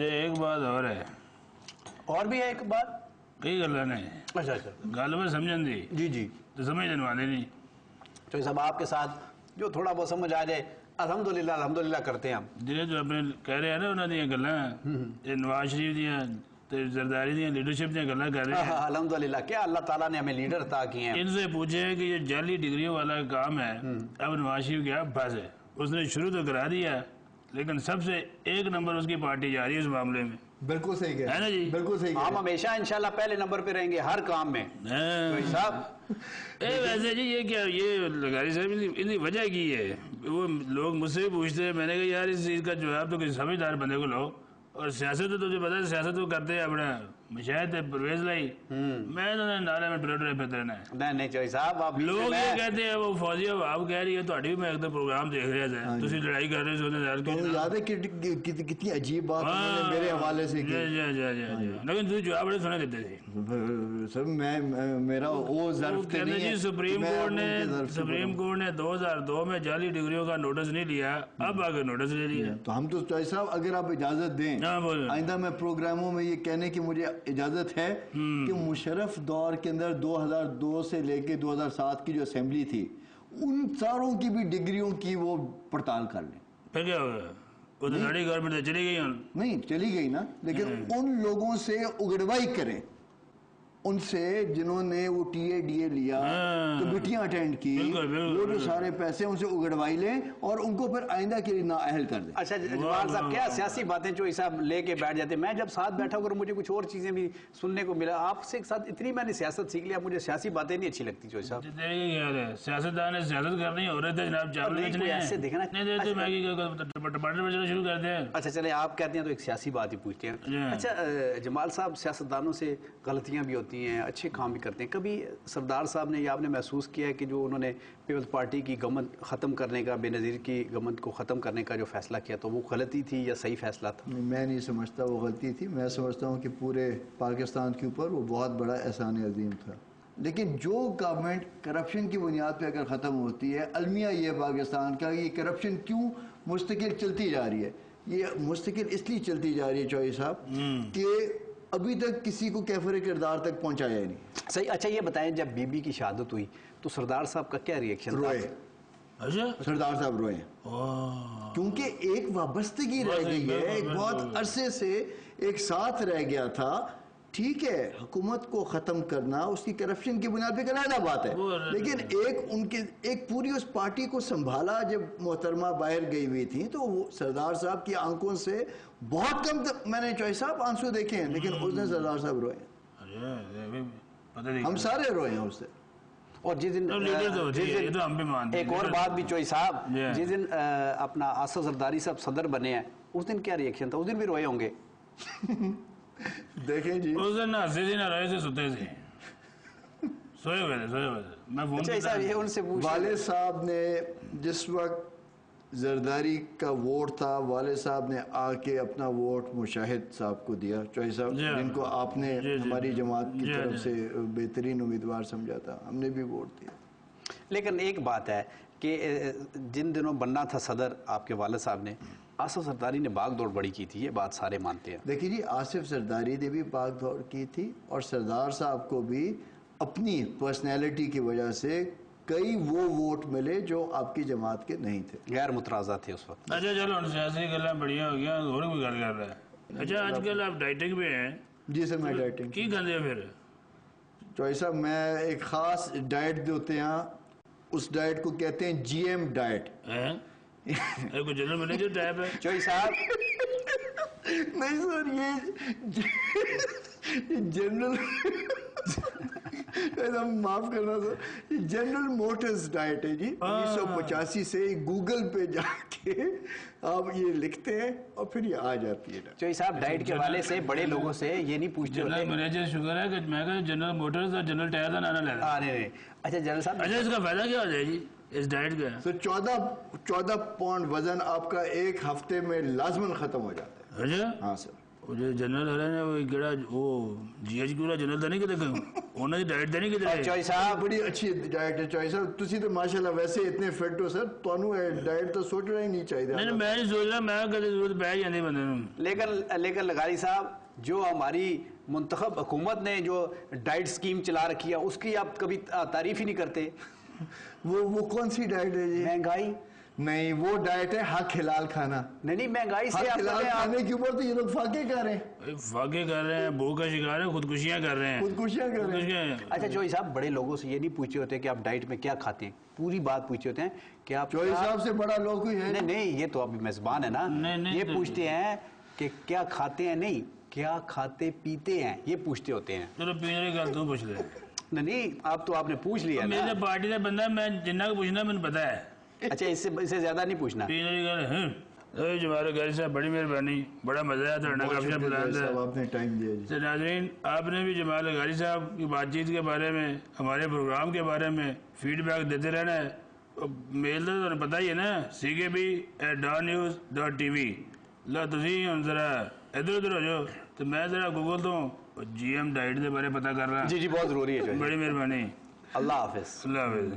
اچھا ایک بات اور ہے، اور بھی ہے ایک بات. کئی گلا نے اچھا اچھا گل میں سمجھن دی جی جی. تو سمجھ دنوانے نہیں. چوہدری صاحب آپ کے ساتھ جو تھوڑا بہت سمجھ آ جائے الحمدللہ کرتے ہیں ہم. جنہیں جو اپنے کہہ رہے ہیں نا انہوں نے گلاں یہ نواز شریف دیا زرداری دیا لیڈرشپ دیا گلاں کر رہے ہیں. الحمدللہ کیا اللہ تعالیٰ نے ہمیں لیڈر عطا کیے ہیں. ان سے پوچھیں کہ یہ جعلی ڈگریوں والا کام ہے اب نواز شریف کیا بس ہے، اس نے شروع تو کرا دیا لیکن سب سے ایک نمبر اس کی پارٹی جا رہی ہے اس معاملے میں. بالکل صحیح کہہ ہے نا جی، بالکل صحیح. ہم ہمیشہ انشاءاللہ پہلے نمبر پہ رہیں گے ہر کام میں. صاحب ویسے جی یہ کیا یہ لگاری صاحب ان کی وجہ کی ہے؟ وہ لوگ مجھ سے بھی پوچھتے ہیں، میں نے کہا یار اس چیز کا جواب تو کسی سمجھدار بندے کو لو. اور سیاست تو تجھے پتا ہے سیاست وہ کرتے ہیں اپنا مشاہد پرویز لائی، میں انہوں نے نعرے میں ٹرے پہ رہنا ہے. نہیں چوہدری صاحب آپ لوگ یہ کہتے ہیں وہ فوجیہ آپ کہہ رہی ہے تو بھی میں ایک دم پروگرام دیکھ رہا تھا تو لڑائی کر رہے تو یاد ہے کتنی عجیب بات انہوں نے میرے حوالے سے کی. لیکن تجھے جواب بڑے سنے دیتے تھے. سر میرا وہ ظرف نہیں ہے. سپریم کورٹ نے 2002 میں جعلی ڈگریوں کا نوٹس نہیں لیا، اب آگے نوٹس لے لیا. تو ہم تو چوہدری صاحب اگر آپ اجازت دیں آئندہ میں پروگراموں میں یہ کہنے کی مجھے اجازت ہے کہ مشرف دور کے اندر 2002 سے لے کے 2007 کی جو اسمبلی تھی ان ساروں کی بھی ڈگریوں کی وہ پڑتال کر لیں. پھر کیا ہوگا؟ وہ تو ساری گورنمنٹ چلی گئی. نہیں چلی گئی نا، لیکن ان لوگوں سے اگڑوائی کریں، ان سے جنہوں نے وہ ٹی اے ڈی اے لیا کمیٹیاں اٹینڈ کی، وہ جو سارے پیسے ان سے اگڑوائی لیں اور ان کو پھر آئندہ کے لیے نااہل کر دیں. اچھا جمال صاحب کیا سیاسی باتیں چوہدری صاحب لے کے بیٹھ جاتے ہیں. میں جب ساتھ بیٹھا ہوں اور مجھے کچھ اور چیزیں بھی سننے کو ملا آپ سے ساتھ اتنی میں نے سیاست سیکھ لیا مجھے سیاسی باتیں نہیں اچھی لگتی. چوہدری صاحب سیاستدان نے سیاست کرنی ہو رہے تھے جناب چاول بیچنے ایسے دیکھنا ٹماٹر بیچنا شروع کر دیں. اچھا چلیں آپ کہتے ہیں تو ایک سیاسی بات ہی پوچھتے ہیں. اچھا جمال صاحب سیاستدانوں سے غلطیاں بھی ہوتی ہیں اچھے کام بھی کرتے ہیں. کبھی سردار صاحب نے یا آپ نے محسوس کیا ہے کہ جو انہوں نے پیپلز پارٹی کی گورنمنٹ ختم کرنے کا، بے نظیر کی گورنمنٹ کو ختم کرنے کا جو فیصلہ کیا تو وہ غلطی تھی یا صحیح فیصلہ تھا؟ میں نہیں سمجھتا وہ غلطی تھی. میں سمجھتا ہوں کہ پورے پاکستان کے اوپر وہ بہت بڑا احسان عظیم تھا. لیکن جو گورنمنٹ کرپشن کی بنیاد پہ اگر ختم ہوتی ہے، المیہ یہ پاکستان کا یہ کرپشن کیوں مستقل چلتی جا رہی ہے؟ یہ مستقل اس لیے چلتی جا رہی ہے چوہدری صاحب کہ ابھی تک کسی کو کیفر کردار تک پہنچایا ہی نہیں. صحیح. اچھا یہ بتائیں جب بی بی کی شہادت ہوئی تو سردار صاحب کا کیا ریئیکشن تھا؟ روئے. سردار صاحب روئے کیونکہ ایک وابستگی رہ گئی ہے، ایک بہت عرصے سے ایک ساتھ رہ گیا تھا. ٹھیک ہے حکومت کو ختم کرنا اس کی کرپشن کی بنیاد پہ علیحدہ بات ہے، لیکن ایک پوری اس پارٹی کو سنبھالا. جب محترمہ باہر گئی ہوئی تھی تو وہ سردار صاحب کی آنکھوں سے بہت کم میں نے چوہدری صاحب آنسو دیکھے ہیں، لیکن اس نے سردار صاحب روئے. ہم سارے روئے ہیں اس سے. اور جس دن ایک اور بات بھی چوہدری صاحب، جس دن اپنا آصف زرداری صاحب صدر بنے ہیں اس دن کیا ریئیکشن تھا؟ اس دن بھی روئے ہوں گے. دیکھیں جی اس دن نہ ہنسے تھے نہ روئے تھے، سوتے تھے، سوئے ہوئے تھے. میں فون والد صاحب نے جس وقت زرداری کا ووٹ تھا والد صاحب نے آ کے اپنا ووٹ مشاہد صاحب کو دیا. چوہدری صاحب جن کو آپ نے ہماری جماعت کی طرف سے بہترین امیدوار سمجھا تھا، ہم نے بھی ووٹ دیا. لیکن ایک بات ہے کہ جن دنوں بننا تھا صدر آپ کے والد صاحب نے، آصف زرداری نے بھاگ دوڑ بڑی کی تھی، یہ بات سارے مانتے ہیں. دیکھیے جی آصف زرداری نے بھی بھاگ دوڑ کی تھی اور سردار صاحب کو بھی اپنی پرسنالٹی کی وجہ سے کئی وہ ووٹ ملے جو آپ کی جماعت کے نہیں تھے، غیر مترازع تھے اس وقت. اچھا چلو سیاسی گلا بڑھیا ہو گیا، اور بھی گل کر رہا ہے. اچھا آج کل آپ ڈائٹنگ پہ ہیں؟ جی سر میں ڈائٹنگ کی کھاندے ہیں پھر؟ چوہدری صاحب میں ایک خاص ڈائٹ دیتے ہیں، اس ڈائٹ کو کہتے ہیں جی ایم ڈائٹ. کوئی جنرل مینیجر ٹائپ ہے چوہدری صاحب؟ نہیں سر یہ جنرل معاف کرنا سر، یہ جنرل موٹرز ڈائٹ ہے جی. 1985 سے گوگل پہ جا کے آپ یہ لکھتے ہیں اور پھر یہ آ جاتی ہے. چوہدری صاحب ڈائٹ کے حوالے سے بڑے لوگوں سے یہ نہیں پوچھتے جنرل مینیجر شکر ہے کہ میں کہا جنرل موٹرز اور جنرل ٹائر کا نانا لے رہا. اچھا جنرل صاحب اچھا اس کا فائدہ کیا ہو جائے جی اس ڈائٹ کا؟ سر 14 پاؤنڈ وزن آپ کا ایک ہفتے میں لازماً ختم ہو جاتا ہے. اچھا ہاں سر. وہ جو جنرل ہرے نے وہ کیڑا وہ G H Q the general دا نہیں کدے انہاں دی ڈائٹ دا نہیں کدے چوئی صاحب بڑی اچھی ڈائٹ ہے چوئی صاحب تسی تو ماشاءاللہ ویسے اتنے فٹ ہو سر تانوں ڈائٹ تو سوچنا ہی نہیں چاہیے نہیں میں نہیں سوچ رہا میں کدے ضرورت پہ جاندی بندے نوں لیکن لغاری صاحب جو ہماری منتخب حکومت نے جو ڈائٹ سکیم چلا رکھی ہے اس کی آپ کبھی تعریف ہی نہیں کرتے. وہ کون سی ڈائٹ ہے جی؟ مہنگائی نہیں وہ ڈائٹ ہے حق حلال کھانا. نہیں مہنگائی سے حق حلال کھانے کے اوپر تو یہ لوگ فاقے کر رہے ہیں فاقے کر رہے ہیں بھوک کا شکار ہیں خودکشیاں کر رہے ہیں خودکشیاں کر رہے ہیں. اچھا چوئی صاحب بڑے لوگوں سے یہ نہیں پوچھے ہوتے کہ آپ ڈائٹ میں کیا کھاتے ہیں پوری بات پوچھے ہوتے ہیں کہ آپ چوئی صاحب سے بڑا لوگ کوئی ہے نہیں یہ تو ابھی میزبان ہے نا یہ پوچھتے ہیں کہ کیا کھاتے ہیں نہیں کیا کھاتے پیتے ہیں یہ پوچھتے ہوتے ہیں. چلو پینے کی گل تو پوچھ لے نہیں آپ نے پوچھ لیا میرے پارٹی کا بندہ میں جنہ کو پوچھنا مجھے پتا ہے. اچھا اس سے زیادہ نہیں پوچھنا. پینے کی گل ہے جمال غاری صاحب بڑی مہربانی بڑا مزہ آیا تھا کافی پسند ہے. آپ نے ٹائم دیا جی. ناظرین آپ نے بھی جمال غاری صاحب کی بات چیت کے بارے میں ہمارے پروگرام کے بارے میں فیڈ بیک دیتے رہنا ہے. میل تو تمہیں پتا ہی ہے نا ckb@danews.tv لو تسی ہم ذرا ادھر ادھر ہو جاؤ تو میں ذرا گوگل تو جی ایم ڈائٹ کے بارے پتا کر رہا جی بہت ضروری ہے. بڑی مہربانی. اللہ حافظ. اللہ حافظ.